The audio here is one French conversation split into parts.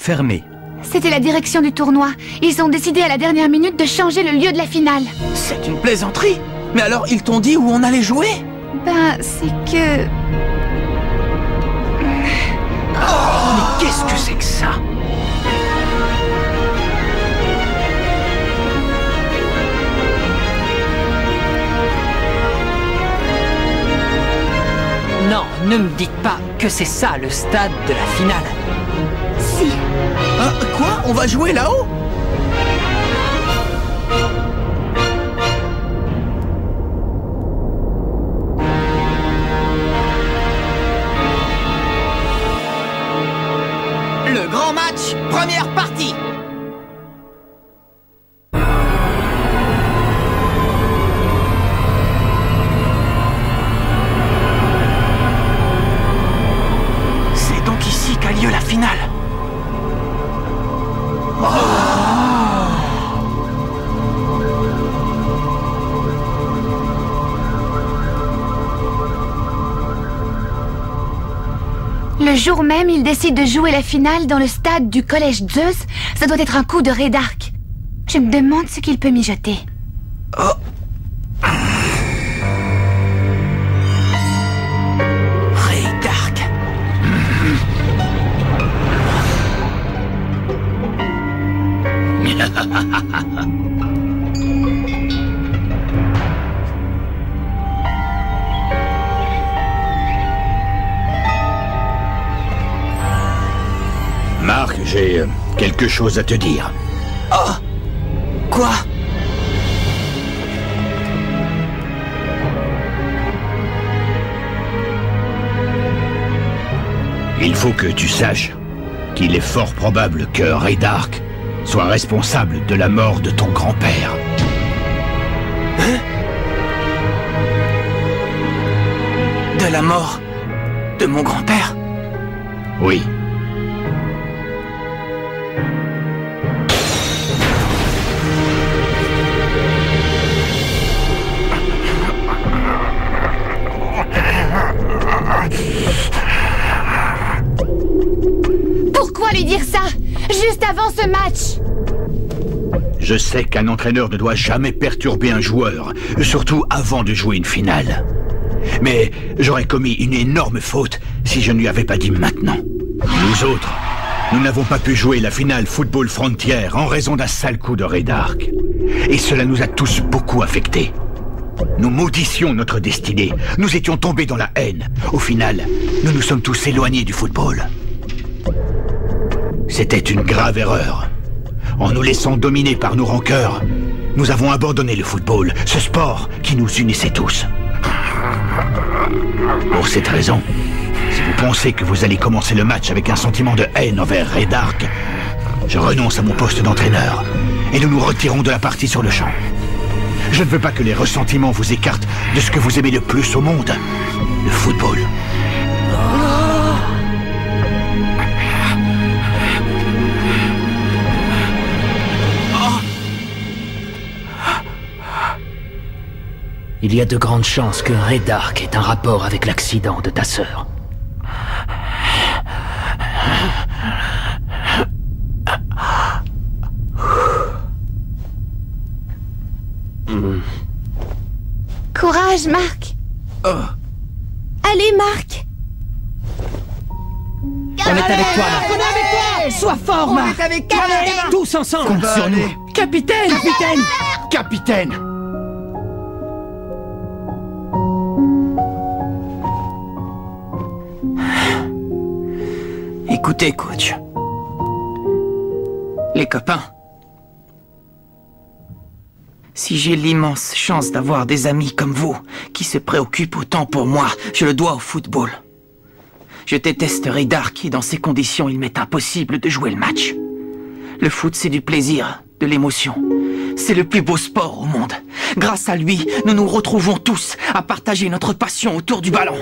fermé. C'était la direction du tournoi. Ils ont décidé à la dernière minute de changer le lieu de la finale. C'est une plaisanterie. Mais alors, ils t'ont dit où on allait jouer? Ben, c'est que... Mais qu'est-ce que c'est que ça? Non, ne me dites pas que c'est ça le stade de la finale. Si. Hein, quoi? On va jouer là-haut? Le grand match, première partie. C'est donc ici qu'a lieu la finale. Le jour même, ils décident de jouer la finale dans le stade du collège Zeus. Ça doit être un coup de Ray Dark. Je me demande ce qu'il peut mijoter. Oh. Ray Dark. Marc, j'ai quelque chose à te dire. Oh. Quoi? Il faut que tu saches qu'il est fort probable que Ray Dark soit responsable de la mort de ton grand-père. Hein? De la mort de mon grand-père? Oui. Pourquoi lui dire ça? Juste avant ce match? Je sais qu'un entraîneur ne doit jamais perturber un joueur, surtout avant de jouer une finale. Mais j'aurais commis une énorme faute si je ne lui avais pas dit maintenant. Nous autres, nous n'avons pas pu jouer la finale Football Frontier en raison d'un sale coup de Ray Dark. Et cela nous a tous beaucoup affectés. Nous maudissions notre destinée. Nous étions tombés dans la haine. Au final, nous nous sommes tous éloignés du football. C'était une grave erreur. En nous laissant dominer par nos rancœurs, nous avons abandonné le football, ce sport qui nous unissait tous. Pour cette raison, si vous pensez que vous allez commencer le match avec un sentiment de haine envers Ray Dark, je renonce à mon poste d'entraîneur et nous nous retirons de la partie sur le champ. Je ne veux pas que les ressentiments vous écartent de ce que vous aimez le plus au monde, le football. Il y a de grandes chances que Ray Dark ait un rapport avec l'accident de ta sœur. Courage, Marc. Oh. Allez, Marc. On est avec toi, Marc. On est avec toi. Sois fort, Marc. On est avec toi. Tous ensemble. Compte sur nous. Capitaine. Capitaine. Capitaine! Écoutez, coach. Les copains. Si j'ai l'immense chance d'avoir des amis comme vous, qui se préoccupent autant pour moi, je le dois au football. Je déteste Ray Dark et dans ces conditions, il m'est impossible de jouer le match. Le foot, c'est du plaisir, de l'émotion. C'est le plus beau sport au monde. Grâce à lui, nous nous retrouvons tous à partager notre passion autour du ballon.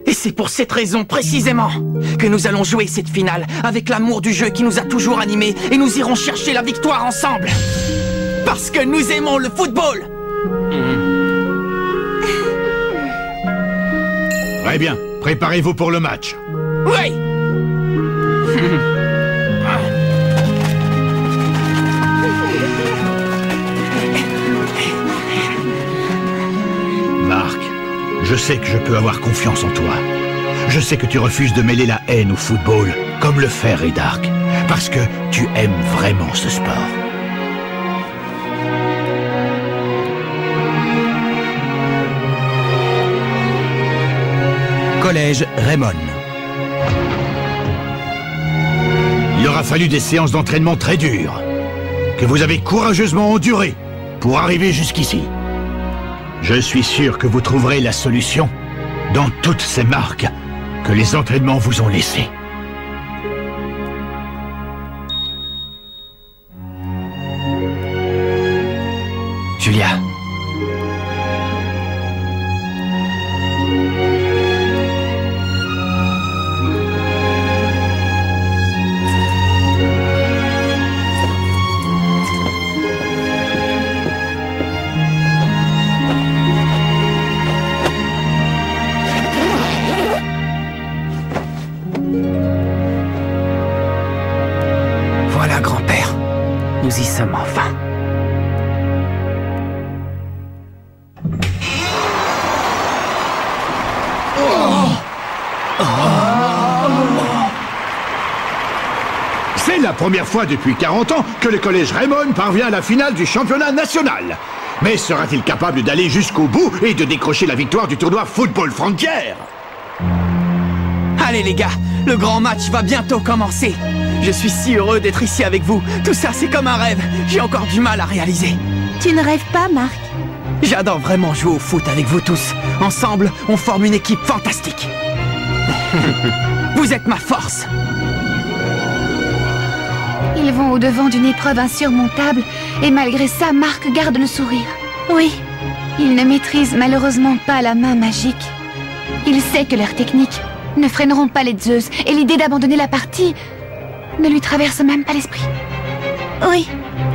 Et c'est pour cette raison précisément que nous allons jouer cette finale avec l'amour du jeu qui nous a toujours animés et nous irons chercher la victoire ensemble. Parce que nous aimons le football. Très bien, préparez-vous pour le match. Oui. sais que je peux avoir confiance en toi. Je sais que tu refuses de mêler la haine au football, comme le fait Ray Dark, parce que tu aimes vraiment ce sport. Collège Raymond. Il aura fallu des séances d'entraînement très dures, que vous avez courageusement endurées pour arriver jusqu'ici. Je suis sûr que vous trouverez la solution dans toutes ces marques que les entraînements vous ont laissées. Julia. Voilà, grand-père. Nous y sommes enfin. C'est la première fois depuis 40 ans que le collège Raymond parvient à la finale du championnat national. Mais sera-t-il capable d'aller jusqu'au bout et de décrocher la victoire du tournoi Football Frontier? Allez les gars, le grand match va bientôt commencer. Je suis si heureux d'être ici avec vous. Tout ça, c'est comme un rêve. J'ai encore du mal à réaliser. Tu ne rêves pas, Marc? J'adore vraiment jouer au foot avec vous tous. Ensemble, on forme une équipe fantastique. Vous êtes ma force. Ils vont au-devant d'une épreuve insurmontable et malgré ça, Marc garde le sourire. Oui. Il ne maîtrise malheureusement pas la main magique. Il sait que leurs techniques ne freineront pas les Zeus et l'idée d'abandonner la partie ne lui traverse même pas l'esprit. Oui.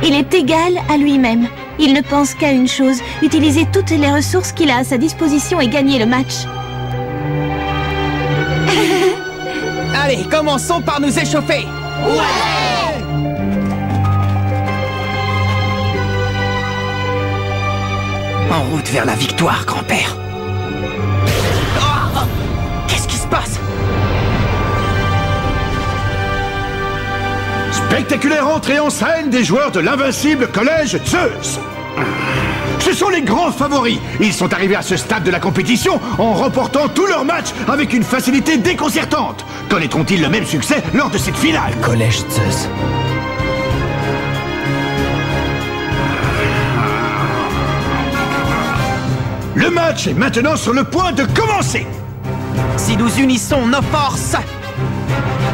Il est égal à lui-même. Il ne pense qu'à une chose, utiliser toutes les ressources qu'il a à sa disposition et gagner le match. Allez, commençons par nous échauffer. Ouais! En route vers la victoire, grand-père. Oh, qu'est-ce qui se passe? Spectaculaire entrée en scène des joueurs de l'invincible collège Zeus. Ce sont les grands favoris. Ils sont arrivés à ce stade de la compétition en remportant tous leurs matchs avec une facilité déconcertante. Connaîtront-ils le même succès lors de cette finale? Collège Zeus. Le match est maintenant sur le point de commencer. Si nous unissons nos forces,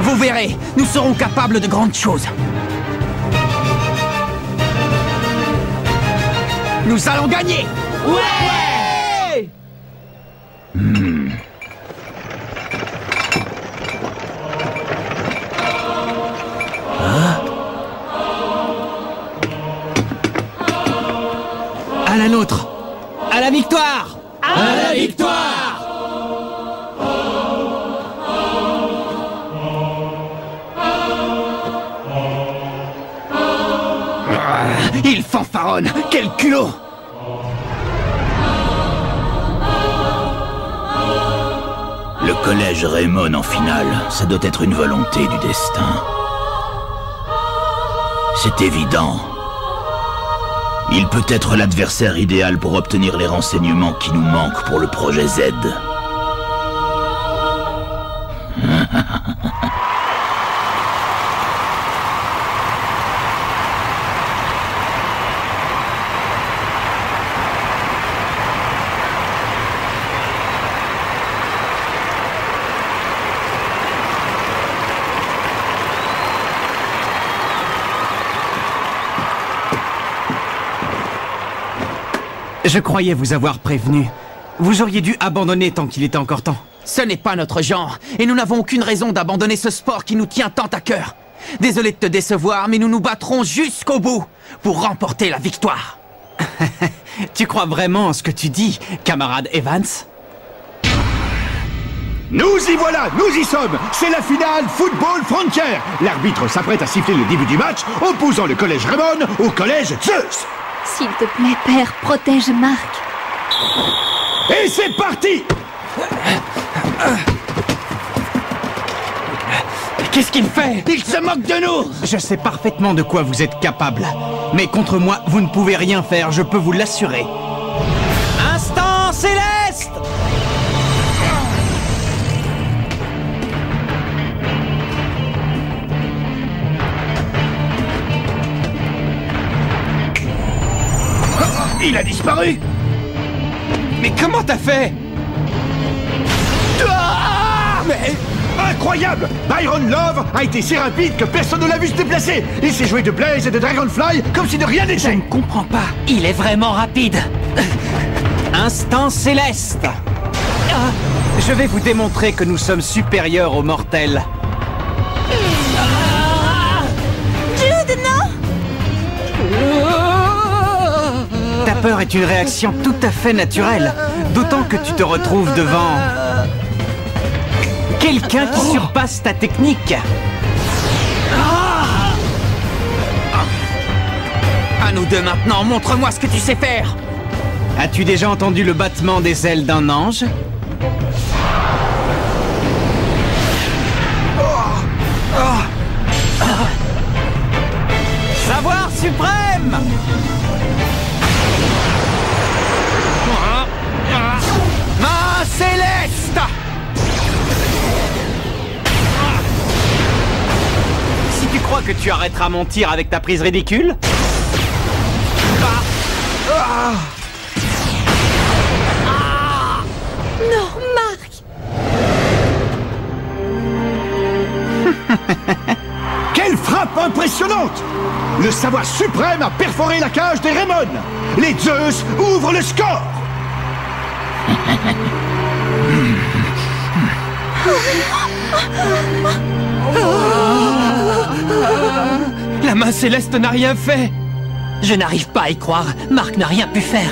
vous verrez, nous serons capables de grandes choses. Nous allons gagner! Ouais! À la nôtre. À la victoire. À la victoire! Il fanfaronne! Quel culot! Le collège Raymond en finale, ça doit être une volonté du destin. C'est évident. Il peut être l'adversaire idéal pour obtenir les renseignements qui nous manquent pour le projet Z. Je croyais vous avoir prévenu. Vous auriez dû abandonner tant qu'il était encore temps. Ce n'est pas notre genre, et nous n'avons aucune raison d'abandonner ce sport qui nous tient tant à cœur. Désolé de te décevoir, mais nous nous battrons jusqu'au bout pour remporter la victoire. Tu crois vraiment en ce que tu dis, camarade Evans? Nous y voilà, nous y sommes. C'est la finale Football Frontier. L'arbitre s'apprête à siffler le début du match, opposant le collège Raymond au collège Zeus. S'il te plaît, père, protège Marc. Et c'est parti! Qu'est-ce qu'il fait? Il se moque de nous! Je sais parfaitement de quoi vous êtes capable. Mais contre moi, vous ne pouvez rien faire, je peux vous l'assurer. Instant céleste! Il a disparu! Mais comment t'as fait? Mais... Incroyable! Byron Love a été si rapide que personne ne l'a vu se déplacer! Il s'est joué de Blaze et de Dragonfly comme si de rien Je n'était! ne comprends pas. Il est vraiment rapide. Instant céleste! Je vais vous démontrer que nous sommes supérieurs aux mortels. Jude, non! Ta peur est une réaction tout à fait naturelle, d'autant que tu te retrouves devant... quelqu'un qui surpasse ta technique. À nous deux maintenant, montre-moi ce que tu sais faire. As-tu déjà entendu le battement des ailes d'un ange? Savoir suprême! Main céleste! Si tu crois que tu arrêteras mon tir avec ta prise ridicule? Non, Marc! Quelle frappe impressionnante! Le savoir suprême a perforé la cage des Raymond! Les Zeus ouvrent le score! La main céleste n'a rien fait. Je n'arrive pas à y croire. Marc n'a rien pu faire.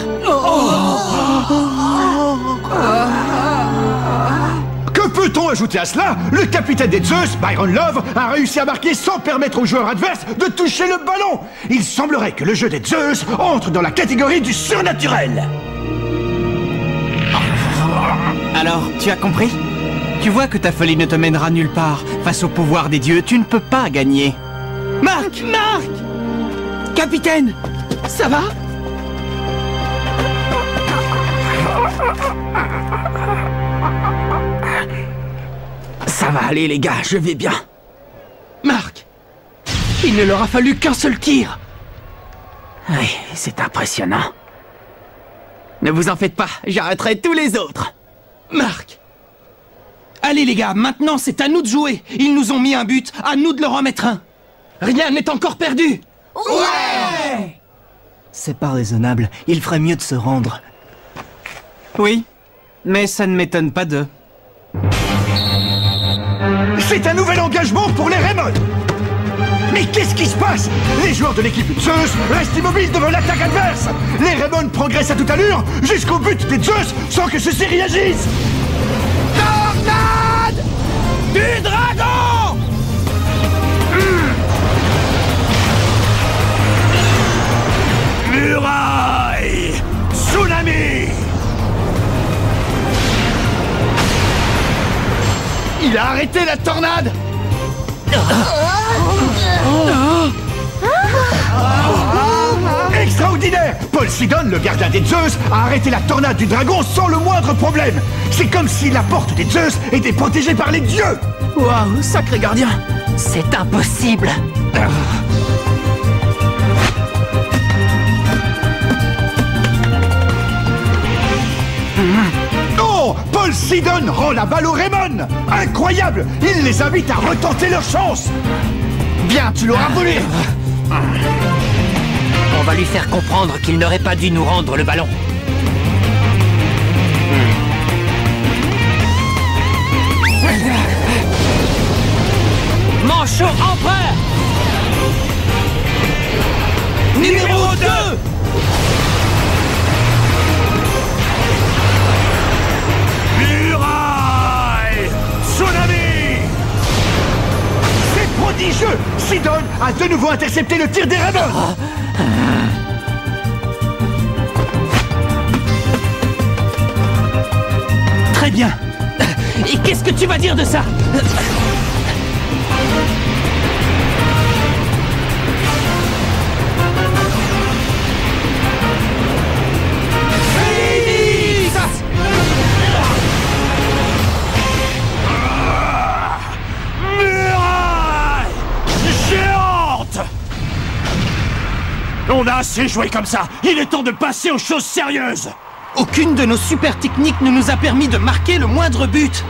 Que peut-on ajouter à cela? Le capitaine des Zeus, Byron Love, a réussi à marquer sans permettre aux joueurs adverses de toucher le ballon. Il semblerait que le jeu des Zeus entre dans la catégorie du surnaturel. Alors, tu as compris? Tu vois que ta folie ne te mènera nulle part. Face au pouvoir des dieux, tu ne peux pas gagner. Marc! Marc! Capitaine! Ça va? Ça va aller, les gars, je vais bien. Marc! Il ne leur a fallu qu'un seul tir! Oui, c'est impressionnant. Ne vous en faites pas, j'arrêterai tous les autres. Marc! Allez les gars, maintenant c'est à nous de jouer. Ils nous ont mis un but, à nous de leur en mettre un. Rien n'est encore perdu. Ouais! C'est pas raisonnable, il ferait mieux de se rendre. Oui, mais ça ne m'étonne pas d'eux. C'est un nouvel engagement pour les Raymond. Mais qu'est-ce qui se passe? Les joueurs de l'équipe Zeus restent immobiles devant l'attaque adverse. Les Raymond progressent à toute allure jusqu'au but des Zeus sans que ceux-ci réagissent. Tornade du dragon! Muraille! Tsunami! Il a arrêté la tornade! Extraordinaire! Paul Sidon, le gardien des Zeus, a arrêté la tornade du dragon sans le moindre problème. C'est comme si la porte des Zeus était protégée par les dieux. Waouh, sacré gardien! C'est impossible! Oh! Paul Sidon rend la balle aux Raymond! Incroyable! Il les invite à retenter leur chance! Bien, tu l'auras volé! On va lui faire comprendre qu'il n'aurait pas dû nous rendre le ballon. Manchot empereur! Numéro 2! Muraille! Tsunami! C'est prodigieux! Sidon a de nouveau intercepté le tir des Raymond! Très bien. Et qu'est-ce que tu vas dire de ça? On a assez joué comme ça. Il est temps de passer aux choses sérieuses. Aucune de nos super techniques ne nous a permis de marquer le moindre but.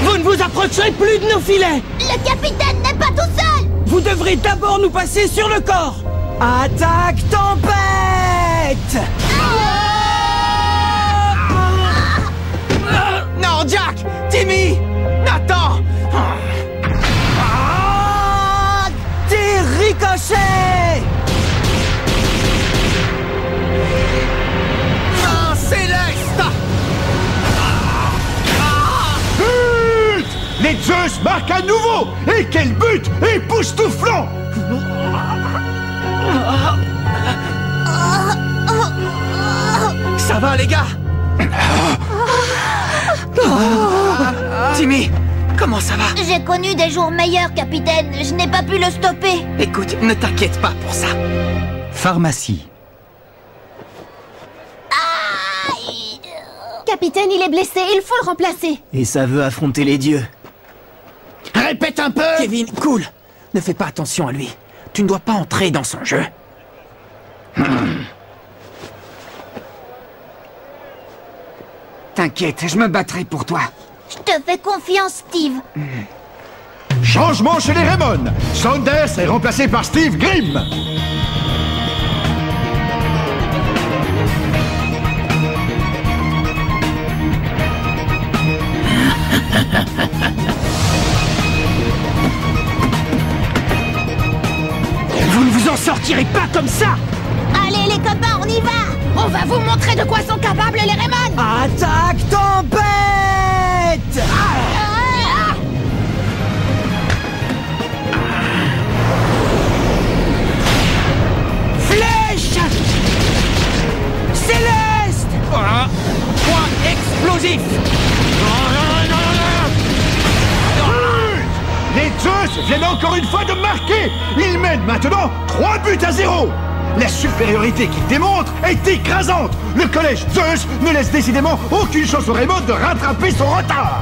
Vous ne vous approcherez plus de nos filets. Le capitaine n'est pas tout seul! Vous devrez d'abord nous passer sur le corps. Attaque tempête! Non, Jack! Timmy! Nathan! Tir ricochet! Main céleste! But! Les Zeus marquent à nouveau. Et quel but époustouflant! Ça va, les gars? Timmy, comment ça va? J'ai connu des jours meilleurs, capitaine. Je n'ai pas pu le stopper. Écoute, ne t'inquiète pas pour ça. Pharmacie. Capitaine, il est blessé. Il faut le remplacer. Et ça veut affronter les dieux. Répète un peu! Kevin, cool. Ne fais pas attention à lui. Tu ne dois pas entrer dans son jeu. T'inquiète, je me battrai pour toi. Je te fais confiance, Steve. Changement chez les Raymond. Saunders est remplacé par Steve Grimm. Vous ne vous en sortirez pas comme ça! Allez, les copains, on y va! On va vous montrer de quoi sont capables les Raymond! Attaque tempête! Flèche! Céleste! Point explosif! Les Zeus viennent encore une fois de marquer. Ils mènent maintenant 3-0. La supériorité qu'ils démontrent est écrasante. Le collège Zeus ne laisse décidément aucune chance au Raymond de rattraper son retard.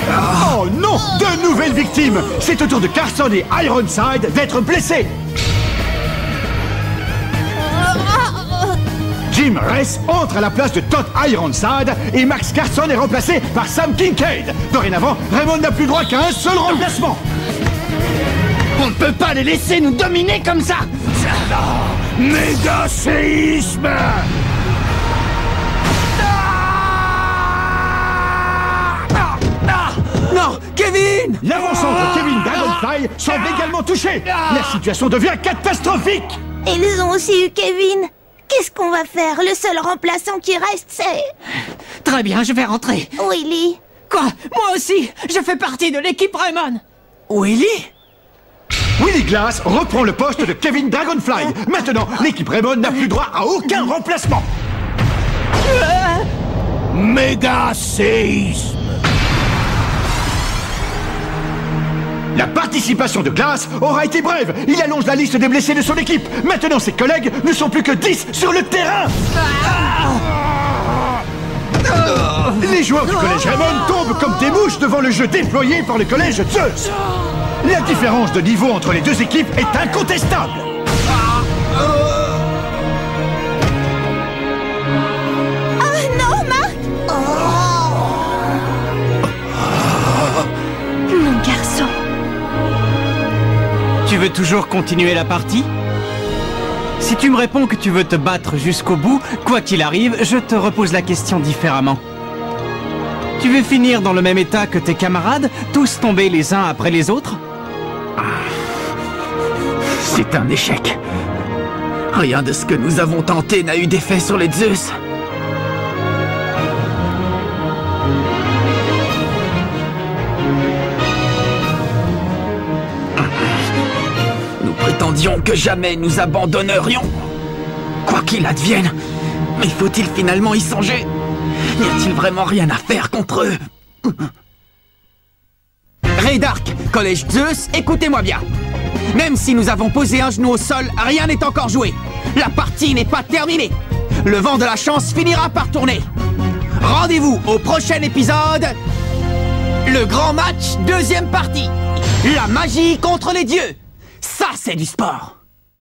Oh non! De nouvelles victimes. C'est au tour de Carson et Ironside d'être blessés. Jim Ress entre à la place de Todd Ironside et Max Carson est remplacé par Sam Kincaid. Dorénavant, Raymond n'a plus droit qu'à un seul remplacement. On ne peut pas les laisser nous dominer comme ça! Méga séisme! Non! Kevin! L'avant-centre Kevin Dragonfly semble également touché. La situation devient catastrophique. Ils ont aussi eu Kevin. Qu'est-ce qu'on va faire? Le seul remplaçant qui reste, c'est... Très bien, je vais rentrer. Willy. Quoi? Moi aussi! Je fais partie de l'équipe Raymond! Willy? Willy Glass reprend le poste de Kevin Dragonfly. Maintenant, l'équipe Raymond n'a plus droit à aucun remplacement. Méga séisme. La participation de Glass aura été brève. Il allonge la liste des blessés de son équipe. Maintenant, ses collègues ne sont plus que 10 sur le terrain. Les joueurs du collège Raymond tombent comme des mouches devant le jeu déployé par le collège Zeus. La différence de niveau entre les deux équipes est incontestable. Oh non, Marc! Mon garçon. Tu veux toujours continuer la partie? Si tu me réponds que tu veux te battre jusqu'au bout, quoi qu'il arrive, je te repose la question différemment. Tu veux finir dans le même état que tes camarades, tous tomber les uns après les autres? C'est un échec. Rien de ce que nous avons tenté n'a eu d'effet sur les Zeus. prétendions que jamais nous abandonnerions. Quoi qu'il advienne, mais faut-il finalement y songer? N'y a-t-il vraiment rien à faire contre eux? Raydark, Collège Zeus, écoutez-moi bien. Même si nous avons posé un genou au sol, rien n'est encore joué. La partie n'est pas terminée. Le vent de la chance finira par tourner. Rendez-vous au prochain épisode. Le grand match, deuxième partie. La magie contre les dieux. Ça, c'est du sport.